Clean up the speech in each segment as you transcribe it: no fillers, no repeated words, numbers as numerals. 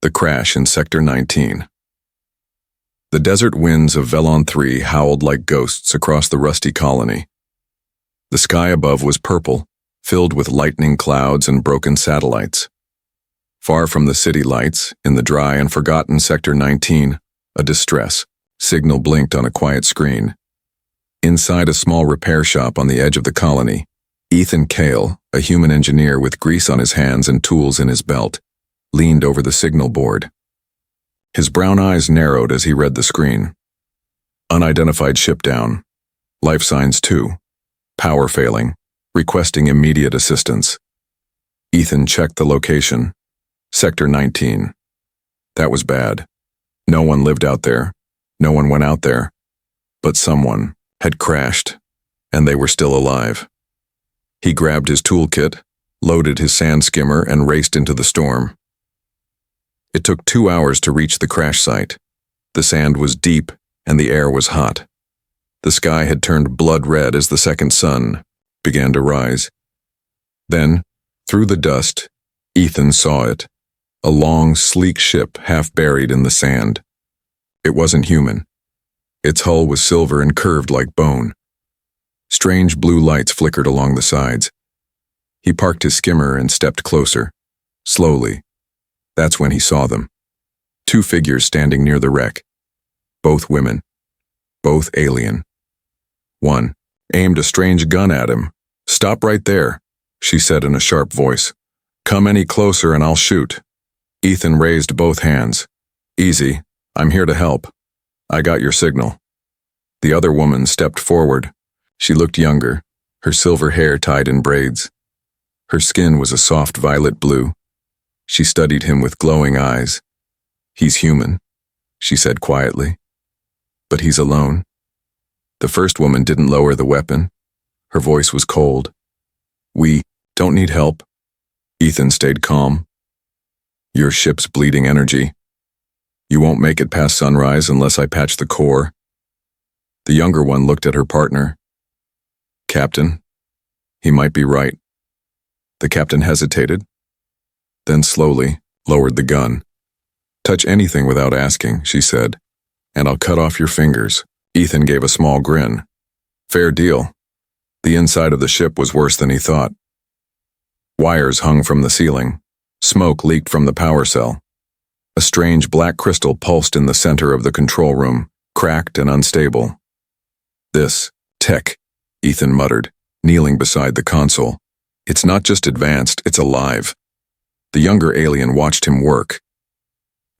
The crash in Sector 19. The desert winds of Velon 3 howled like ghosts across the rusty colony. The sky above was purple, filled with lightning clouds and broken satellites. Far from the city lights, in the dry and forgotten Sector 19, a distress signal blinked on a quiet screen. Inside a small repair shop on the edge of the colony, Ethan Cale, a human engineer with grease on his hands and tools in his belt, leaned over the signal board. His brown eyes narrowed as he read the screen. Unidentified ship down. Life signs 2. Power failing. Requesting immediate assistance. Ethan checked the location. Sector 19. That was bad. No one lived out there. No one went out there. But someone had crashed, and they were still alive. He grabbed his toolkit, loaded his sand skimmer, and raced into the storm. It took 2 hours to reach the crash site. The sand was deep, and the air was hot. The sky had turned blood red as the second sun began to rise. Then, through the dust, Ethan saw it. A long, sleek ship half buried in the sand. It wasn't human. Its hull was silver and curved like bone. Strange blue lights flickered along the sides. He parked his skimmer and stepped closer, slowly. That's when he saw them. 2 figures standing near the wreck. Both women. Both alien. One aimed a strange gun at him. "Stop right there," she said in a sharp voice. "Come any closer and I'll shoot." Ethan raised both hands. "Easy, I'm here to help. I got your signal." The other woman stepped forward. She looked younger, her silver hair tied in braids. Her skin was a soft violet blue. She studied him with glowing eyes. "He's human," she said quietly. "But he's alone." The first woman didn't lower the weapon. Her voice was cold. "We don't need help." Ethan stayed calm. "Your ship's bleeding energy. You won't make it past sunrise unless I patch the core." The younger one looked at her partner. "Captain, he might be right." The captain hesitated, then slowly lowered the gun. "Touch anything without asking," she said, "and I'll cut off your fingers." Ethan gave a small grin. Fair deal. The inside of the ship was worse than he thought. Wires hung from the ceiling. Smoke leaked from the power cell. A strange black crystal pulsed in the center of the control room, cracked and unstable. "This tech," Ethan muttered, kneeling beside the console. "It's not just advanced, it's alive." The younger alien watched him work.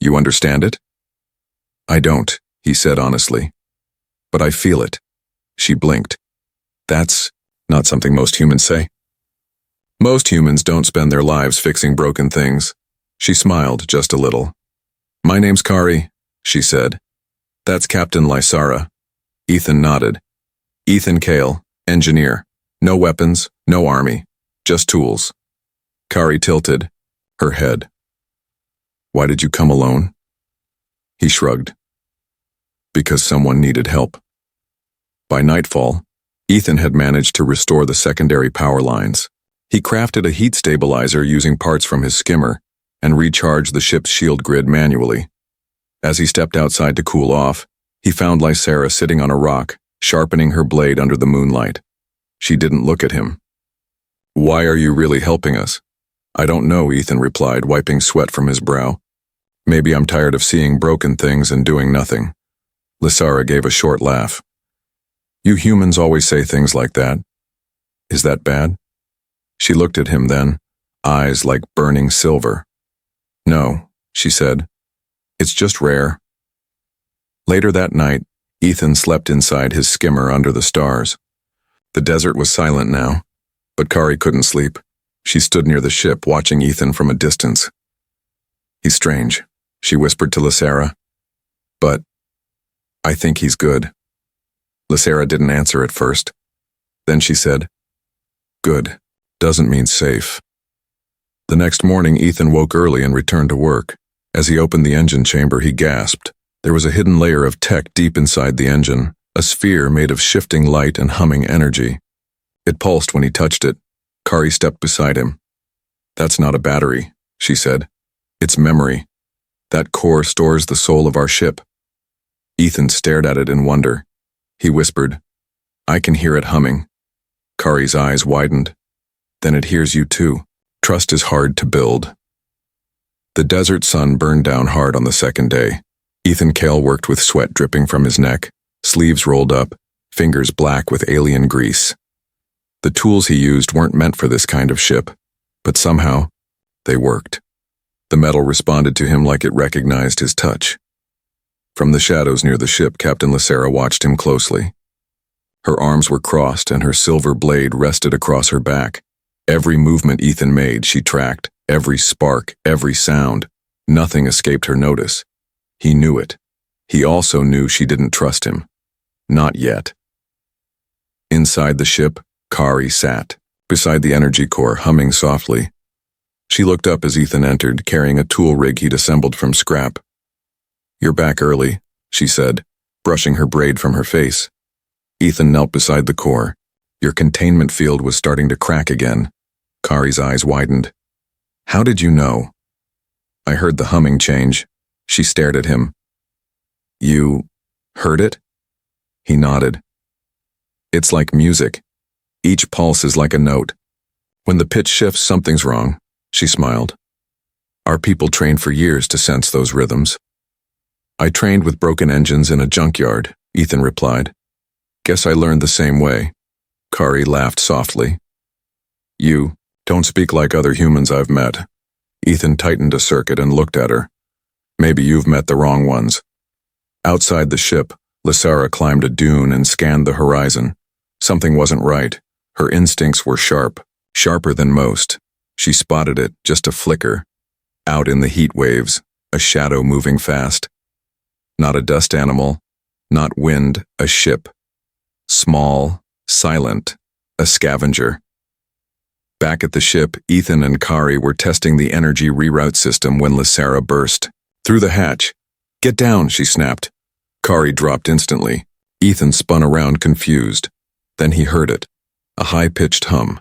"You understand it?" "I don't," he said honestly. "But I feel it." She blinked. "That's not something most humans say." "Most humans don't spend their lives fixing broken things." She smiled just a little. "My name's Kari," she said. "That's Captain Lysara." Ethan nodded. "Ethan Cale, engineer. No weapons, no army, just tools." Kari tilted, her head. "Why did you come alone?" He shrugged. "Because someone needed help." By nightfall, Ethan had managed to restore the secondary power lines. He crafted a heat stabilizer using parts from his skimmer and recharged the ship's shield grid manually. As he stepped outside to cool off, he found Lysara sitting on a rock, sharpening her blade under the moonlight. She didn't look at him. "Why are you really helping us?" "I don't know," Ethan replied, wiping sweat from his brow. "Maybe I'm tired of seeing broken things and doing nothing." Lysara gave a short laugh. "You humans always say things like that. Is that bad?" She looked at him then, eyes like burning silver. "No," she said. "It's just rare." Later that night, Ethan slept inside his skimmer under the stars. The desert was silent now, but Kari couldn't sleep. She stood near the ship, watching Ethan from a distance. "He's strange," she whispered to Lysara. "But I think he's good." Lysara didn't answer at first. Then she said, "Good doesn't mean safe." The next morning, Ethan woke early and returned to work. As he opened the engine chamber, he gasped. There was a hidden layer of tech deep inside the engine, a sphere made of shifting light and humming energy. It pulsed when he touched it. Kari stepped beside him. "That's not a battery," she said. "It's memory. That core stores the soul of our ship. Ethan stared at it in wonder. He whispered, I can hear it humming. Kari's eyes widened. Then it hears you too. Trust is hard to build. The desert sun burned down hard on the second day. Ethan Cale worked with sweat dripping from his neck, sleeves rolled up, fingers black with alien grease. The tools he used weren't meant for this kind of ship, but somehow, they worked. The metal responded to him like it recognized his touch. From the shadows near the ship, Captain Lysera watched him closely. Her arms were crossed and her silver blade rested across her back. Every movement Ethan made, she tracked. Every spark, every sound. Nothing escaped her notice. He knew it. He also knew she didn't trust him. Not yet. Inside the ship, Kari sat, beside the energy core, humming softly. She looked up as Ethan entered, carrying a tool rig he'd assembled from scrap. You're back early, she said, brushing her braid from her face. Ethan knelt beside the core. Your containment field was starting to crack again. Kari's eyes widened. How did you know? I heard the humming change. She stared at him. You heard it? He nodded. It's like music. Each pulse is like a note. When the pitch shifts, something's wrong, she smiled. Our people trained for years to sense those rhythms. I trained with broken engines in a junkyard, Ethan replied. Guess I learned the same way. Kari laughed softly. You don't speak like other humans I've met. Ethan tightened a circuit and looked at her. Maybe you've met the wrong ones. Outside the ship, Lysera climbed a dune and scanned the horizon. Something wasn't right. Her instincts were sharp, sharper than most. She spotted it, just a flicker. Out in the heat waves, a shadow moving fast. Not a dust animal, not wind, a ship. Small, silent, a scavenger. Back at the ship, Ethan and Kari were testing the energy reroute system when Lysera burst. Through the hatch. Get down, she snapped. Kari dropped instantly. Ethan spun around confused. Then he heard it. A high-pitched hum.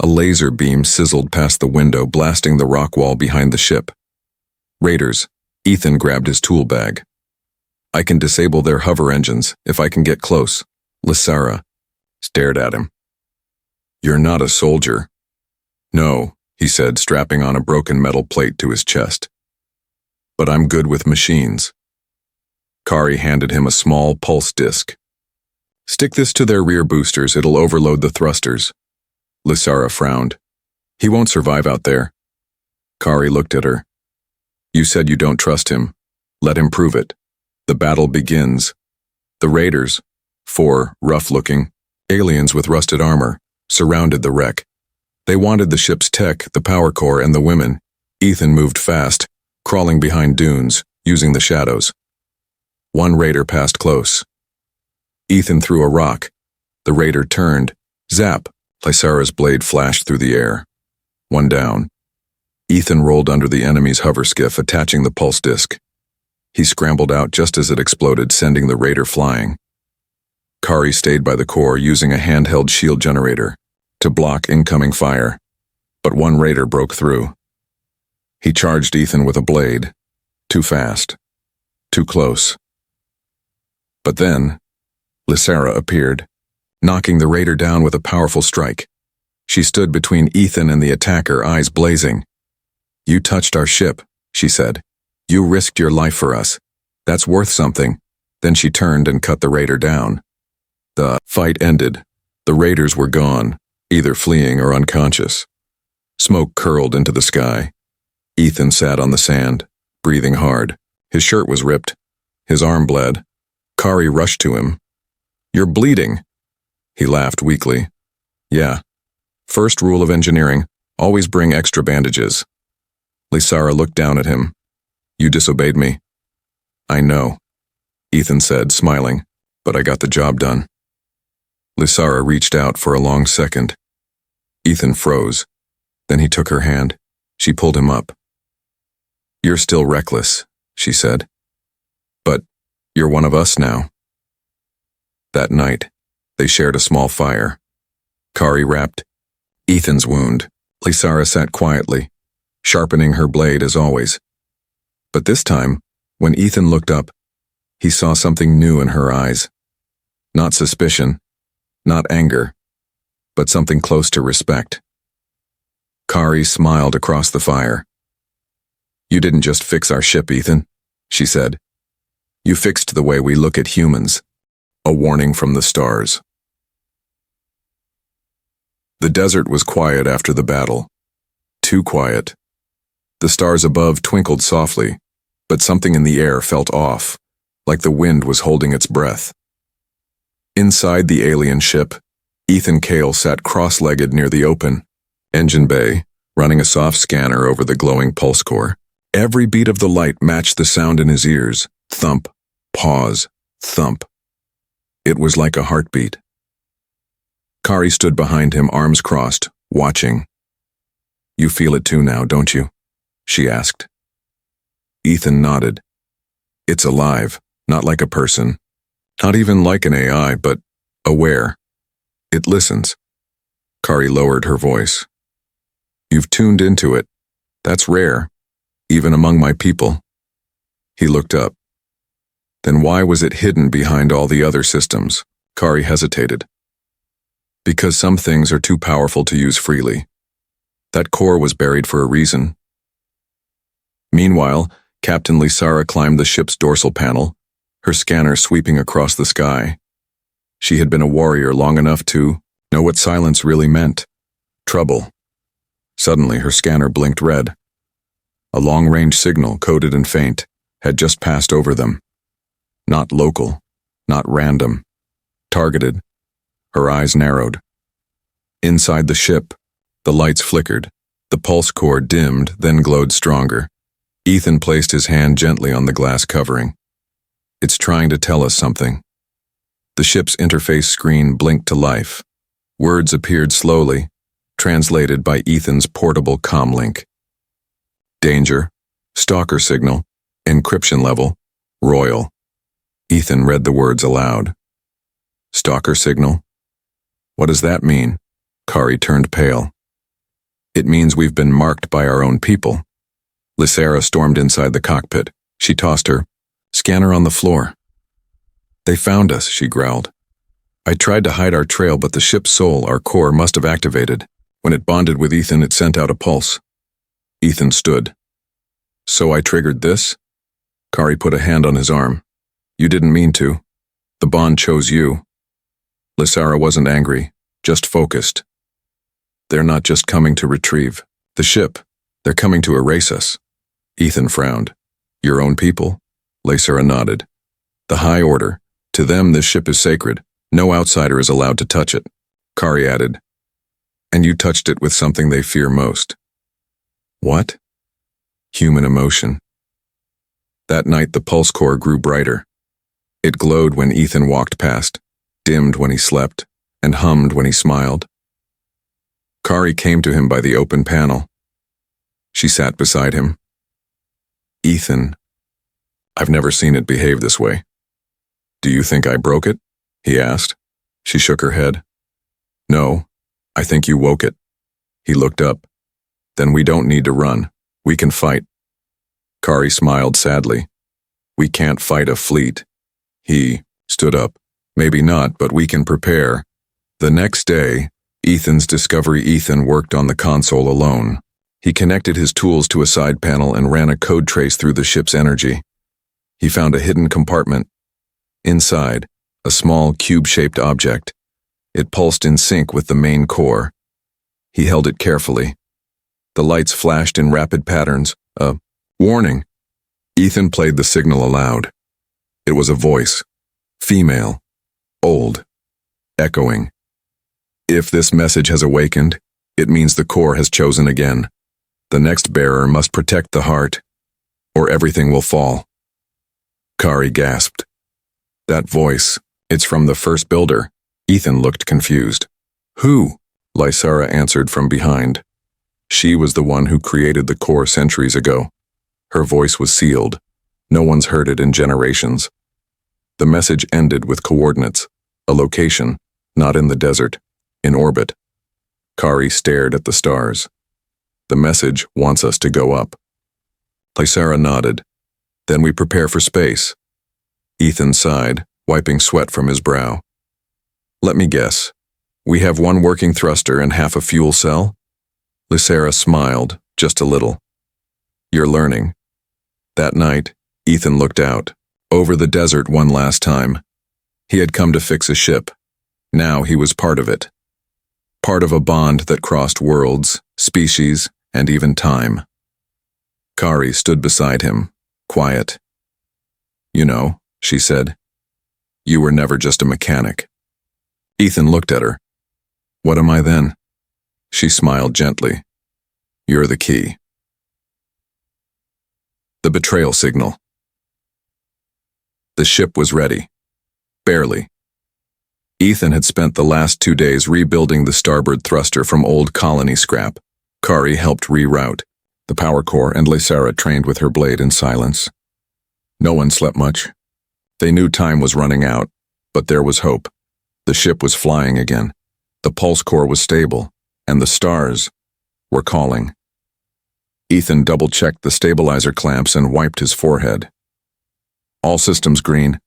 A laser beam sizzled past the window, blasting the rock wall behind the ship. Raiders. Ethan grabbed his tool bag. I can disable their hover engines if I can get close. Lysera stared at him. You're not a soldier. No, he said, strapping on a broken metal plate to his chest. But I'm good with machines. Kari handed him a small pulse disc. Stick this to their rear boosters, it'll overload the thrusters. Lysera frowned. He won't survive out there. Kari looked at her. You said you don't trust him. Let him prove it. The battle begins. The raiders, 4 rough-looking aliens with rusted armor, surrounded the wreck. They wanted the ship's tech, the power core, and the women. Ethan moved fast, crawling behind dunes, using the shadows. One raider passed close. Ethan threw a rock. The raider turned. Zap! Lysera's blade flashed through the air. One down. Ethan rolled under the enemy's hover skiff, attaching the pulse disc. He scrambled out just as it exploded, sending the raider flying. Kari stayed by the core, using a handheld shield generator to block incoming fire. But one raider broke through. He charged Ethan with a blade. Too fast. Too close. But then, Lysera appeared, knocking the raider down with a powerful strike. She stood between Ethan and the attacker, eyes blazing. You touched our ship, she said. You risked your life for us. That's worth something. Then she turned and cut the raider down. The fight ended. The raiders were gone, either fleeing or unconscious. Smoke curled into the sky. Ethan sat on the sand, breathing hard. His shirt was ripped. His arm bled. Kari rushed to him. You're bleeding. He laughed weakly. Yeah. First rule of engineering, always bring extra bandages. Lysera looked down at him. You disobeyed me. I know, Ethan said, smiling, but I got the job done. Lysera reached out for a long second. Ethan froze. Then he took her hand. She pulled him up. You're still reckless, she said. But you're one of us now. That night, they shared a small fire. Kari wrapped Ethan's wound. Lysera sat quietly, sharpening her blade as always. But this time, when Ethan looked up, he saw something new in her eyes. Not suspicion, not anger, but something close to respect. Kari smiled across the fire. "You didn't just fix our ship, Ethan," she said. "You fixed the way we look at humans. A warning from the stars." The desert was quiet after the battle. Too quiet. The stars above twinkled softly, but something in the air felt off, like the wind was holding its breath. Inside the alien ship, Ethan Cale sat cross-legged near the open engine bay, running a soft scanner over the glowing pulse core. Every beat of the light matched the sound in his ears. Thump, pause, thump. It was like a heartbeat. Kari stood behind him, arms crossed, watching. "You feel it too now, don't you?" she asked. Ethan nodded. "It's alive, not like a person. Not even like an AI, but aware. It listens." Kari lowered her voice. "You've tuned into it. That's rare, even among my people." He looked up. "Then why was it hidden behind all the other systems?" Kari hesitated. "Because some things are too powerful to use freely. That core was buried for a reason." Meanwhile, Captain Lysara climbed the ship's dorsal panel, her scanner sweeping across the sky. She had been a warrior long enough to know what silence really meant. Trouble. Suddenly, her scanner blinked red. A long-range signal, coded and faint, had just passed over them. Not local, not random. Targeted. Her eyes narrowed. Inside the ship, the lights flickered. The pulse core dimmed, then glowed stronger. Ethan placed his hand gently on the glass covering. "It's trying to tell us something." The ship's interface screen blinked to life. Words appeared slowly, translated by Ethan's portable comlink. "Danger, stalker signal, encryption level, royal." Ethan read the words aloud. "Stalker signal? What does that mean?" Kari turned pale. "It means we've been marked by our own people." Lysara stormed inside the cockpit. She tossed her scanner on the floor. "They found us," she growled. "I tried to hide our trail, but the ship's soul, our core, must have activated. When it bonded with Ethan, it sent out a pulse." Ethan stood. "So I triggered this?" Kari put a hand on his arm. "You didn't mean to. The bond chose you." Lysara wasn't angry, just focused. "They're not just coming to retrieve the ship. They're coming to erase us." Ethan frowned. "Your own people?" Lysara nodded. "The High Order. To them, this ship is sacred. No outsider is allowed to touch it." Kari added, "And you touched it with something they fear most." "What?" "Human emotion." That night, the pulse core grew brighter. It glowed when Ethan walked past, dimmed when he slept, and hummed when he smiled. Kari came to him by the open panel. She sat beside him. "Ethan, I've never seen it behave this way." "Do you think I broke it?" he asked. She shook her head. "No, I think you woke it." He looked up. "Then we don't need to run. We can fight." Kari smiled sadly. "We can't fight a fleet." He stood up. "Maybe not, but we can prepare." The next day, Ethan worked on the console alone. He connected his tools to a side panel and ran a code trace through the ship's energy. He found a hidden compartment. Inside, a small cube-shaped object. It pulsed in sync with the main core. He held it carefully. The lights flashed in rapid patterns. A warning. Ethan played the signal aloud. It was a voice. Female. Old. Echoing. If this message has awakened, it means the core has chosen again. The next bearer must protect the heart, or everything will fall. Kari gasped. "That voice, it's from the first builder." Ethan looked confused. "Who?" Lysara answered from behind. She was the one who created the core centuries ago. Her voice was sealed. No one's heard it in generations. The message ended with coordinates, a location, not in the desert, in orbit. Kari stared at the stars. "The message wants us to go up." Lysara nodded. Then we prepare for space. Ethan sighed, wiping sweat from his brow. Let me guess. We have one working thruster and half a fuel cell? Lysera smiled, just a little. You're learning. That night, Ethan looked out, over the desert one last time. He had come to fix a ship. Now he was part of it. Part of a bond that crossed worlds, species, and even time. Kari stood beside him, quiet. You know, she said, you were never just a mechanic. Ethan looked at her. What am I then? She smiled gently. You're the key. The betrayal signal. The ship was ready. Barely. Ethan had spent the last 2 days rebuilding the starboard thruster from old colony scrap. Kari helped reroute. The power core and Lysera trained with her blade in silence. No one slept much. They knew time was running out, but there was hope. The ship was flying again. The pulse core was stable, and the stars were calling. Ethan double-checked the stabilizer clamps and wiped his forehead. All systems green.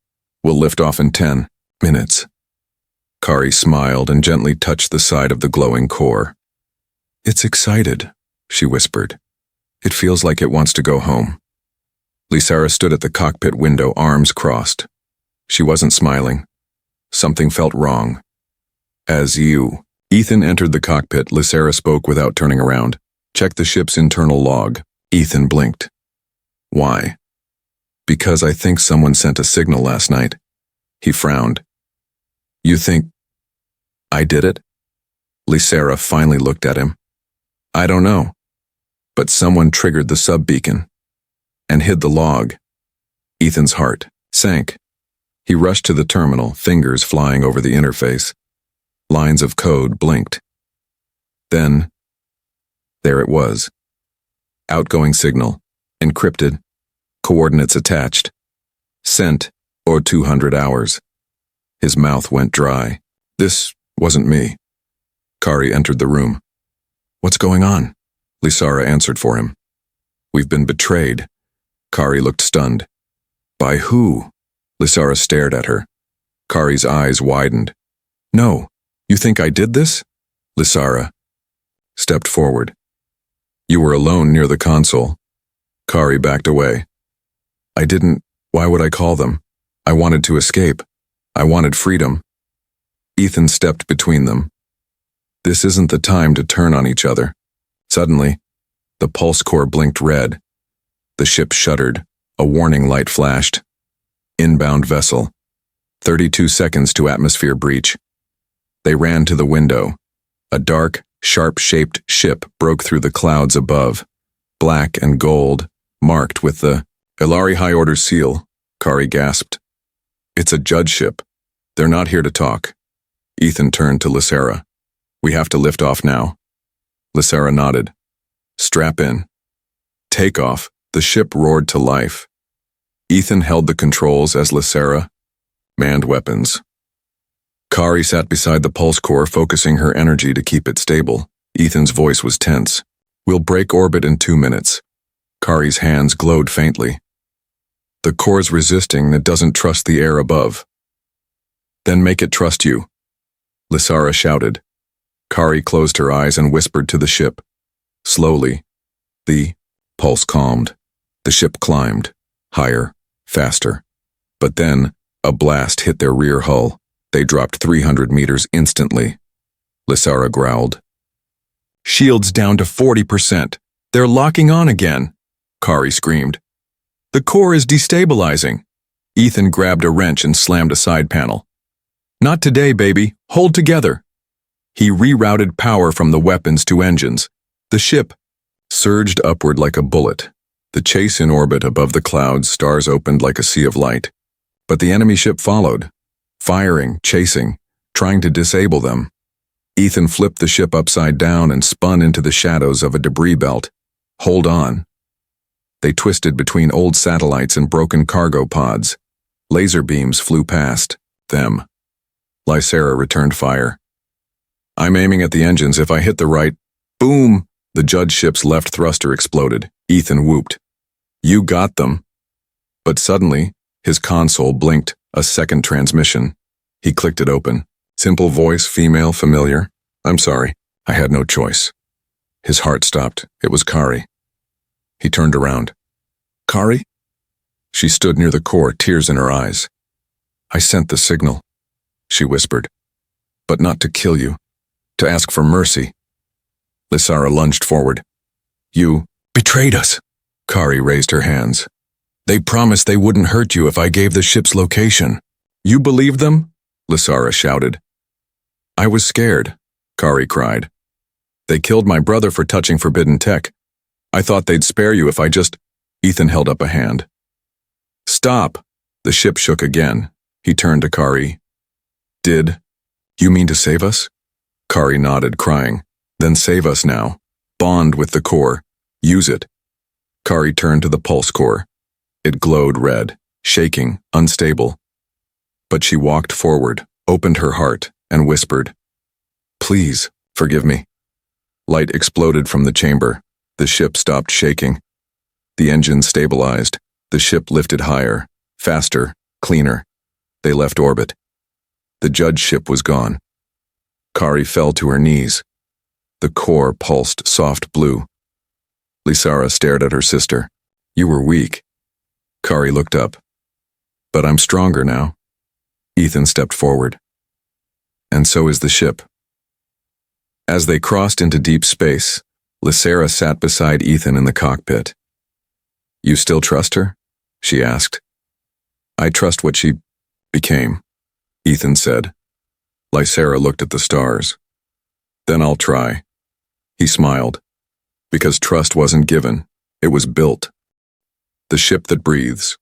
We'll lift off in 10 minutes. Kari smiled and gently touched the side of the glowing core. It's excited, she whispered. It feels like it wants to go home. Lysera stood at the cockpit window, arms crossed. She wasn't smiling. Something felt wrong. Ethan entered the cockpit. Lysera spoke without turning around. Check the ship's internal log. Ethan blinked. Why? Because I think someone sent a signal last night. He frowned. You think I did it? Lysera finally looked at him. I don't know. But someone triggered the sub-beacon and hid the log. Ethan's heart sank. He rushed to the terminal, fingers flying over the interface. Lines of code blinked. Then, there it was. Outgoing signal, encrypted, coordinates attached. Sent, or 200 hours. His mouth went dry. This wasn't me. Kari entered the room. What's going on? Lysera answered for him. We've been betrayed. Kari looked stunned. By who? Lysera stared at her. Kari's eyes widened. No, you think I did this? Lysera stepped forward. You were alone near the console. Kari backed away. I didn't. Why would I call them? I wanted to escape. I wanted freedom. Ethan stepped between them. This isn't the time to turn on each other. Suddenly, the pulse core blinked red. The ship shuddered. A warning light flashed. Inbound vessel. 32 seconds to atmosphere breach. They ran to the window. A dark, sharp-shaped ship broke through the clouds above. Black and gold, marked with the Ilari High Order seal. Kari gasped. It's a judge ship. They're not here to talk. Ethan turned to Lysera. We have to lift off now. Lysera nodded. Strap in. Take off. The ship roared to life. Ethan held the controls as Lysera manned weapons. Kari sat beside the pulse core, focusing her energy to keep it stable. Ethan's voice was tense. We'll break orbit in 2 minutes. Kari's hands glowed faintly. The core's resisting, it doesn't trust the air above. Then make it trust you. Lysera shouted. Kari closed her eyes and whispered to the ship. Slowly, the pulse calmed. The ship climbed, higher, faster. But then, a blast hit their rear hull. They dropped 300 meters instantly. Lysera growled. Shields down to 40%. They're locking on again. Kari screamed. The core is destabilizing. Ethan grabbed a wrench and slammed a side panel. Not today, baby. Hold together. He rerouted power from the weapons to engines. The ship surged upward like a bullet. The chase in orbit above the clouds, stars opened like a sea of light. But the enemy ship followed, firing, chasing, trying to disable them. Ethan flipped the ship upside down and spun into the shadows of a debris belt. Hold on. They twisted between old satellites and broken cargo pods. Laser beams flew past them. Lysera returned fire. I'm aiming at the engines. If I hit the right, boom! The judge ship's left thruster exploded. Ethan whooped. You got them. But suddenly, his console blinked, a second transmission. He clicked it open. Simple voice, female, familiar. I'm sorry, I had no choice. His heart stopped. It was Kari. He turned around. Kari? She stood near the core, tears in her eyes. I sent the signal, she whispered. But not to kill you, to ask for mercy. Lysara lunged forward. You betrayed us. Kari raised her hands. They promised they wouldn't hurt you if I gave the ship's location. You believed them? Lysara shouted. I was scared, Kari cried. They killed my brother for touching forbidden tech. I thought they'd spare you if I just... Ethan held up a hand. Stop! The ship shook again. He turned to Kari. Did you mean to save us? Kari nodded, crying. Then save us now. Bond with the core. Use it. Kari turned to the pulse core. It glowed red, shaking, unstable. But she walked forward, opened her heart, and whispered, Please, forgive me. Light exploded from the chamber. The ship stopped shaking. The engine stabilized. The ship lifted higher, faster, cleaner. They left orbit. The judge ship was gone. Kari fell to her knees. The core pulsed soft blue. Lysara stared at her sister. You were weak. Kari looked up. But I'm stronger now. Ethan stepped forward. And so is the ship. As they crossed into deep space, Lysara sat beside Ethan in the cockpit. You still trust her? She asked. I trust what she became, Ethan said. Lysara looked at the stars. Then I'll try. He smiled. Because trust wasn't given, it was built. The ship that breathes.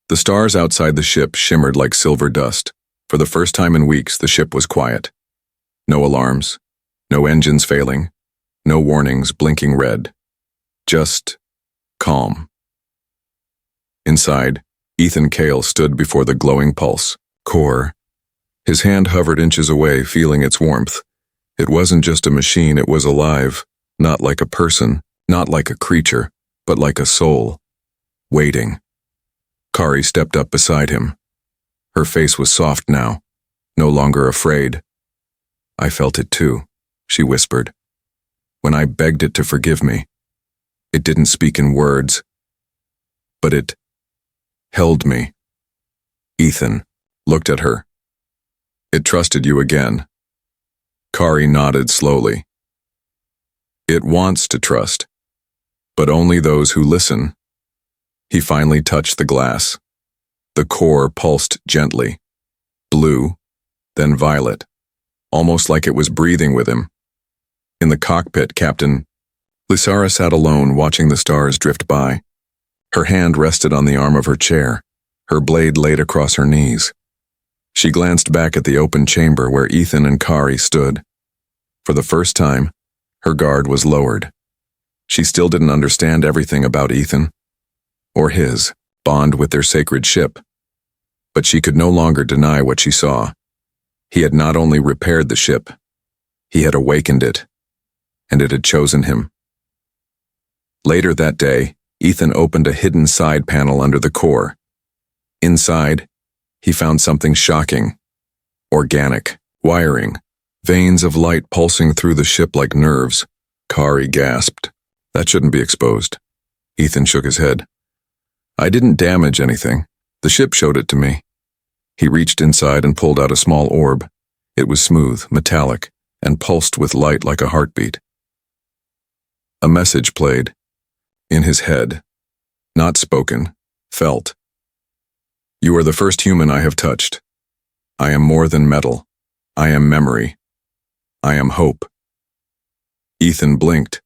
The stars outside the ship shimmered like silver dust. For the first time in weeks, the ship was quiet. No alarms, no engines failing, no warnings blinking red. Just calm. Inside, Ethan Cale stood before the glowing pulse core. His hand hovered inches away, feeling its warmth. It wasn't just a machine, it was alive, not like a person, not like a creature, but like a soul. Waiting. Kari stepped up beside him. Her face was soft now, no longer afraid. I felt it too, she whispered. When I begged it to forgive me. It didn't speak in words, but it held me. Ethan looked at her. It trusted you again. Kari nodded slowly. It wants to trust, but only those who listen. He finally touched the glass. The core pulsed gently. Blue, then violet, almost like it was breathing with him. In the cockpit, Captain Lysara sat alone, watching the stars drift by. Her hand rested on the arm of her chair. Her blade laid across her knees. She glanced back at the open chamber where Ethan and Kari stood. For the first time, her guard was lowered. She still didn't understand everything about Ethan, or his bond with their sacred ship. But she could no longer deny what she saw. He had not only repaired the ship, he had awakened it, and it had chosen him. Later that day, Ethan opened a hidden side panel under the core. Inside, he found something shocking. Organic, wiring, veins of light pulsing through the ship like nerves. Kari gasped. That shouldn't be exposed. Ethan shook his head. I didn't damage anything. The ship showed it to me. He reached inside and pulled out a small orb. It was smooth, metallic, and pulsed with light like a heartbeat. A message played. In his head. Not spoken. Felt. You are the first human I have touched. I am more than metal. I am memory. I am hope. Ethan blinked.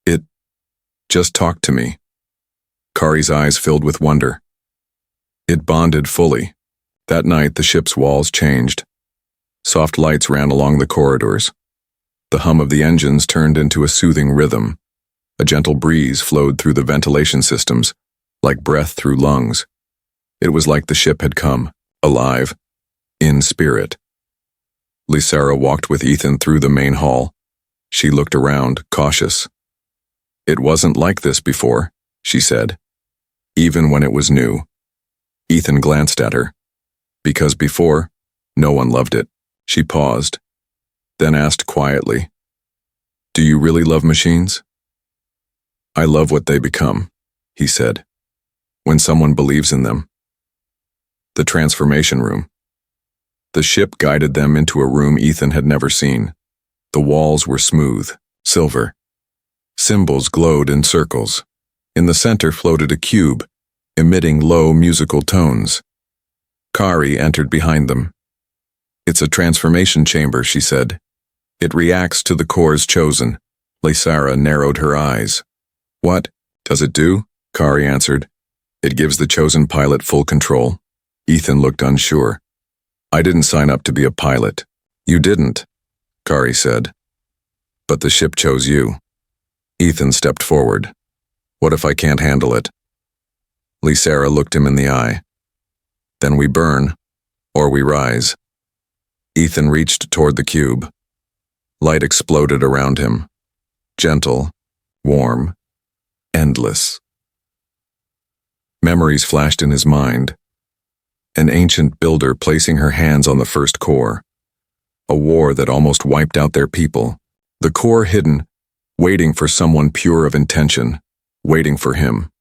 It just talked to me. Kari's eyes filled with wonder. It bonded fully. That night, the ship's walls changed. Soft lights ran along the corridors. The hum of the engines turned into a soothing rhythm. A gentle breeze flowed through the ventilation systems, like breath through lungs. It was like the ship had come, alive, in spirit. Lysara walked with Ethan through the main hall. She looked around, cautious. It wasn't like this before, she said. even when it was new. Ethan glanced at her. Because before, no one loved it. She paused, then asked quietly, "Do you really love machines?" "I love what they become," he said, "when someone believes in them." The transformation room. The ship guided them into a room Ethan had never seen. The walls were smooth, silver. Symbols glowed in circles. In the center floated a cube, emitting low musical tones. Kari entered behind them. "It's a transformation chamber," she said. "It reacts to the cores chosen." Lysara narrowed her eyes. "What does it do?" Kari answered. "It gives the chosen pilot full control." Ethan looked unsure. "I didn't sign up to be a pilot." "You didn't," Kari said. "But the ship chose you." Ethan stepped forward. "What if I can't handle it?" Lysara looked him in the eye. "Then we burn, or we rise." Ethan reached toward the cube. Light exploded around him. Gentle, warm, endless. Memories flashed in his mind. An ancient builder placing her hands on the first core. A war that almost wiped out their people. The core hidden, waiting for someone pure of intention, waiting for him.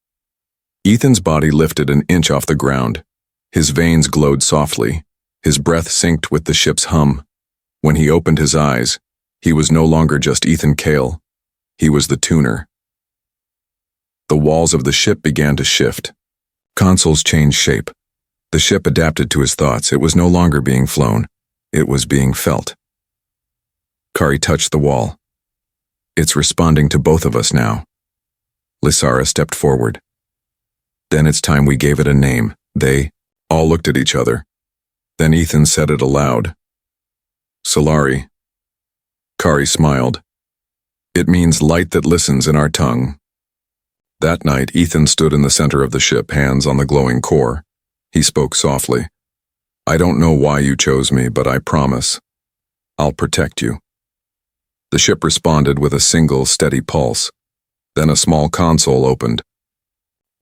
Ethan's body lifted an inch off the ground. His veins glowed softly. His breath synced with the ship's hum. When he opened his eyes, he was no longer just Ethan Cale. He was the tuner. The walls of the ship began to shift. Consoles changed shape. The ship adapted to his thoughts. It was no longer being flown. It was being felt. Kari touched the wall. "It's responding to both of us now." Lysara stepped forward. "Then it's time we gave it a name." They all looked at each other. Then Ethan said it aloud. "Solari." Kari smiled. "It means light that listens in our tongue." That night, Ethan stood in the center of the ship, hands on the glowing core. He spoke softly. "I don't know why you chose me, but I promise. I'll protect you." The ship responded with a single, steady pulse. Then a small console opened.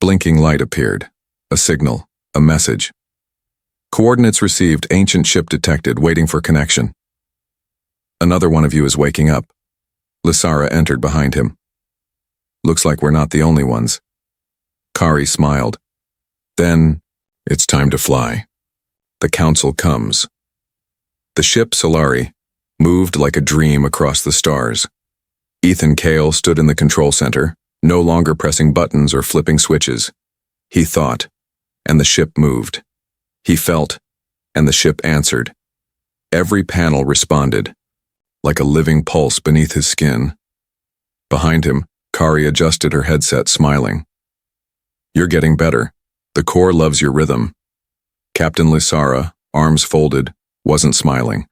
Blinking light appeared. A signal, a message. "Coordinates received, ancient ship detected, waiting for connection." "Another one of you is waking up." Lysara entered behind him. "Looks like we're not the only ones." Kari smiled. "Then, it's time to fly. The council comes." The ship, Solari, moved like a dream across the stars. Ethan Cale stood in the control center, no longer pressing buttons or flipping switches. He thought, and the ship moved. He felt, and the ship answered. Every panel responded, like a living pulse beneath his skin. Behind him, Kari adjusted her headset, smiling. "You're getting better. The core loves your rhythm." Captain Lysara, arms folded, wasn't smiling.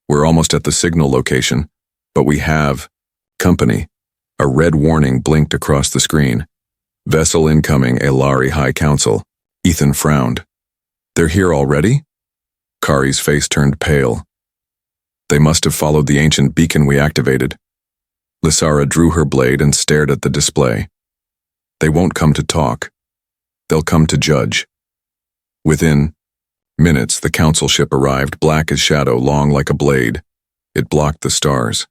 "We're almost at the signal location, but we have company." A red warning blinked across the screen. "Vessel incoming, Elari High Council." Ethan frowned. "They're here already?" Kari's face turned pale. "They must have followed the ancient beacon we activated." Lysara drew her blade and stared at the display. "They won't come to talk. They'll come to judge." Within minutes, the council ship arrived, black as shadow, long like a blade. It blocked the stars.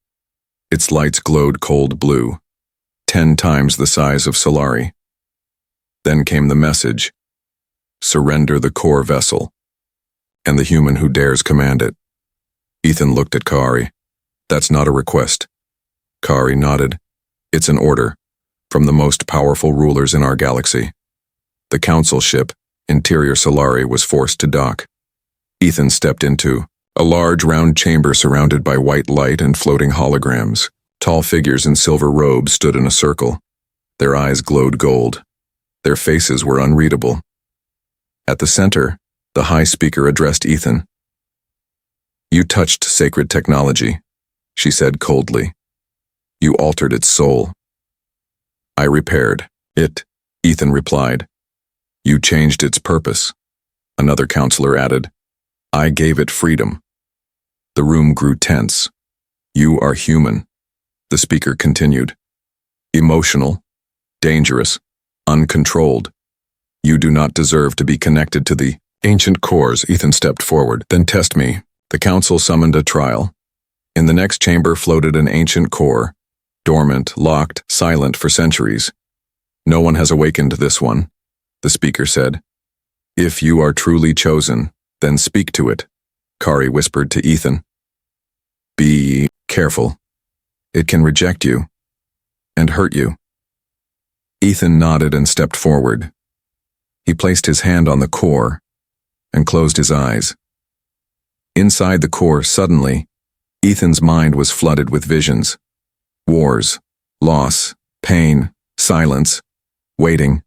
Its lights glowed cold blue, 10 times the size of Solari. Then came the message: "Surrender the core vessel, and the human who dares command it." Ethan looked at Kari. "That's not a request." Kari nodded. "It's an order, from the most powerful rulers in our galaxy." The council ship, Interior Solari, was forced to dock. Ethan stepped into a large round chamber surrounded by white light and floating holograms. Tall figures in silver robes stood in a circle. Their eyes glowed gold. Their faces were unreadable. At the center, the high speaker addressed Ethan. "You touched sacred technology," she said coldly. "You altered its soul." "I repaired it," Ethan replied. "You changed its purpose," another counselor added. "I gave it freedom." The room grew tense. "You are human," the speaker continued. "Emotional, dangerous, uncontrolled. You do not deserve to be connected to the ancient cores. Ethan stepped forward. Then test me. The council summoned a trial. In the next chamber floated an ancient core, dormant, locked, silent for centuries. No one has awakened this one, the speaker said. If you are truly chosen, then speak to it, Kari whispered to Ethan. Be careful. It can reject you and hurt you. Ethan nodded and stepped forward. He placed his hand on the core and closed his eyes. Inside the core, suddenly, Ethan's mind was flooded with visions. Wars, loss, pain, silence, waiting.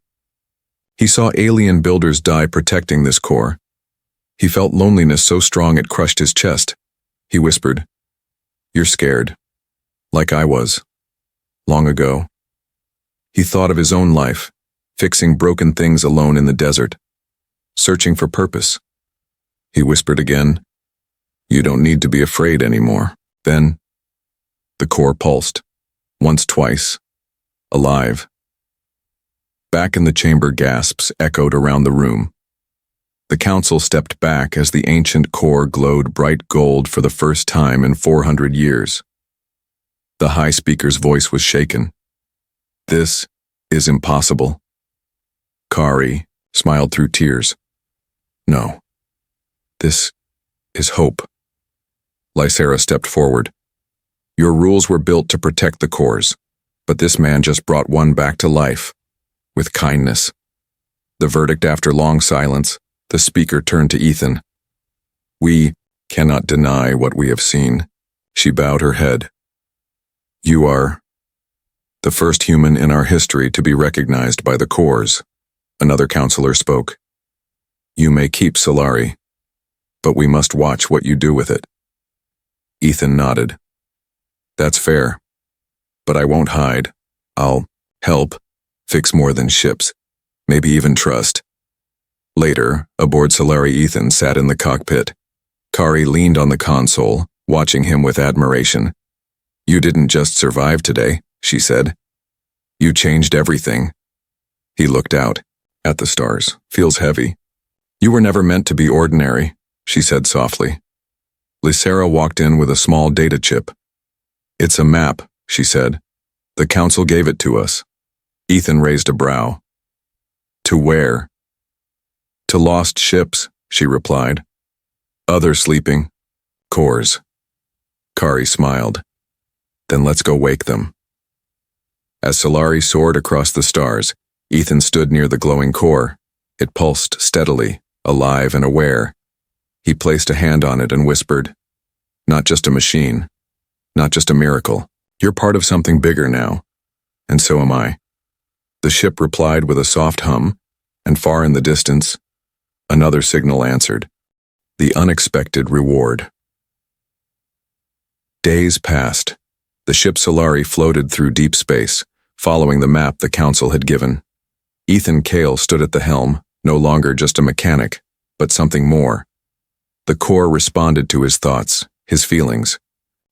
He saw alien builders die protecting this core. He felt loneliness so strong it crushed his chest. He whispered, "You're scared. Like I was. Long ago." He thought of his own life, fixing broken things alone in the desert, searching for purpose. He whispered again, "You don't need to be afraid anymore." Then, the core pulsed, once, twice, alive. Back in the chamber, gasps echoed around the room. The council stepped back as the ancient core glowed bright gold for the first time in 400 years. The high speaker's voice was shaken. "This is impossible." Kari smiled through tears. "No. This is hope." Lysera stepped forward. "Your rules were built to protect the cores, but this man just brought one back to life, with kindness." The verdict after long silence, the speaker turned to Ethan. "We cannot deny what we have seen." She bowed her head. "You are the first human in our history to be recognized by the cores." Another counselor spoke. "You may keep Solari, but we must watch what you do with it." Ethan nodded. "That's fair, but I won't hide. I'll help, fix more than ships, maybe even trust." Later, aboard Solari, Ethan sat in the cockpit. Kari leaned on the console, watching him with admiration. "You didn't just survive today," she said. "You changed everything." He looked out, at the stars. "Feels heavy." "You were never meant to be ordinary," she said softly. Lysera walked in with a small data chip. "It's a map," she said. "The council gave it to us." Ethan raised a brow. "To where?" "To lost ships," she replied. "Other sleeping cores." Kari smiled. "Then let's go wake them." As Solari soared across the stars, Ethan stood near the glowing core. It pulsed steadily, alive and aware. He placed a hand on it and whispered, "Not just a machine, not just a miracle. You're part of something bigger now, and so am I." The ship replied with a soft hum, and far in the distance, another signal answered, the unexpected reward. Days passed. The ship Solari floated through deep space, following the map the council had given. Ethan Cale stood at the helm, no longer just a mechanic, but something more. The core responded to his thoughts, his feelings.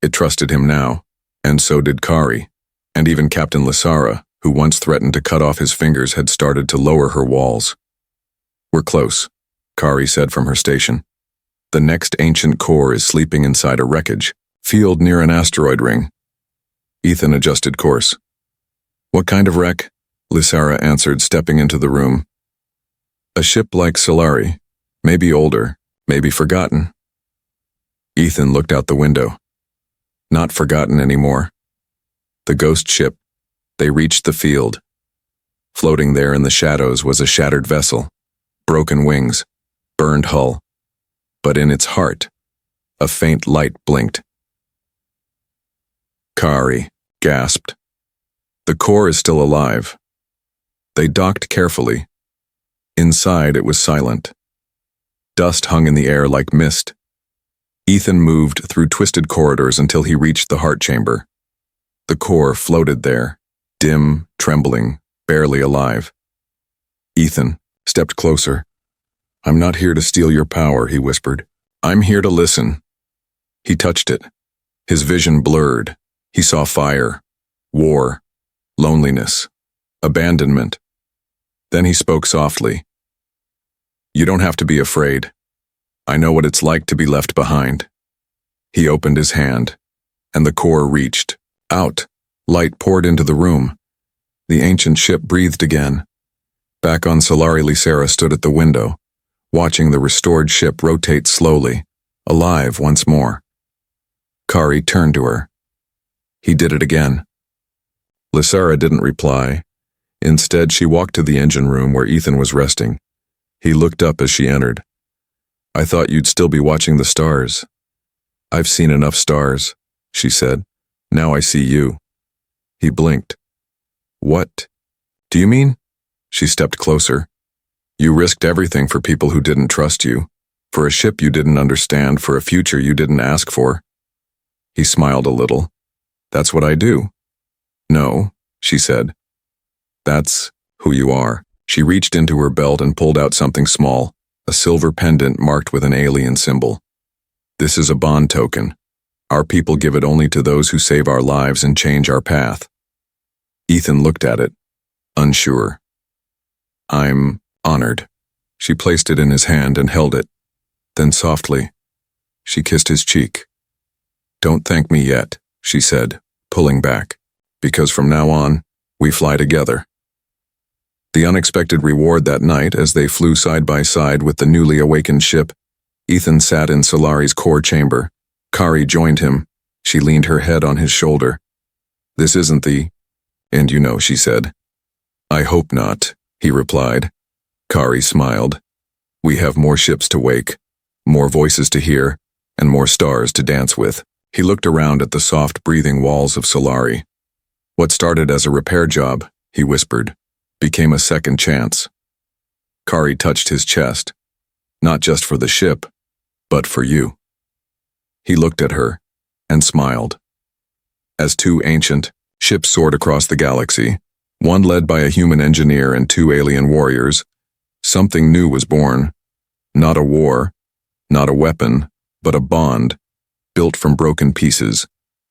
It trusted him now, and so did Kari, and even Captain Lysera, who once threatened to cut off his fingers, had started to lower her walls. "We're close," Kari said from her station. "The next ancient core is sleeping inside a wreckage field near an asteroid ring." Ethan adjusted course. "What kind of wreck?" Lysera answered, stepping into the room. "A ship like Solari, maybe older, maybe forgotten." Ethan looked out the window. Not forgotten anymore. The ghost ship. They reached the field. Floating there in the shadows was a shattered vessel, broken wings, burned hull. But in its heart, a faint light blinked. Kari gasped. "The core is still alive." They docked carefully. Inside, it was silent. Dust hung in the air like mist. Ethan moved through twisted corridors until he reached the heart chamber. The core floated there, dim, trembling, barely alive. Ethan stepped closer. "I'm not here to steal your power," he whispered. "I'm here to listen." He touched it. His vision blurred. He saw fire, war, loneliness, abandonment. Then he spoke softly, You don't have to be afraid. I know what it's like to be left behind. He opened his hand, and the core reached out. Light poured into the room. The ancient ship breathed again. Back on Solari, Lysera stood at the window, watching the restored ship rotate slowly, alive once more. Kari turned to her. He did it again. Lysera didn't reply. Instead, she walked to the engine room where Ethan was resting. He looked up as she entered. I thought you'd still be watching the stars. I've seen enough stars, she said. Now I see you. He blinked. What do you mean? She stepped closer. You risked everything for people who didn't trust you, for a ship you didn't understand, for a future you didn't ask for. He smiled a little. That's what I do. No, she said. That's who you are. She reached into her belt and pulled out something small, a silver pendant marked with an alien symbol. This is a bond token. Our people give it only to those who save our lives and change our path. Ethan looked at it, unsure. I'm honored. She placed it in his hand and held it. Then softly, she kissed his cheek. Don't thank me yet, she said, pulling back, because from now on, we fly together. The unexpected reward that night, as they flew side by side with the newly awakened ship, Ethan sat in Solari's core chamber. Kari joined him. She leaned her head on his shoulder. This isn't the end, you know, she said. I hope not, he replied. Kari smiled. We have more ships to wake, more voices to hear, and more stars to dance with. He looked around at the soft breathing walls of Solari. What started as a repair job, he whispered, became a second chance. Kari touched his chest, not just for the ship, but for you. He looked at her and smiled. As two ancient ships soared across the galaxy, one led by a human engineer and two alien warriors, something new was born. Not a war, not a weapon, but a bond, built from broken pieces,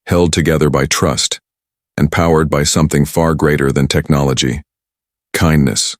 held together by trust, and powered by something far greater than technology. Kindness.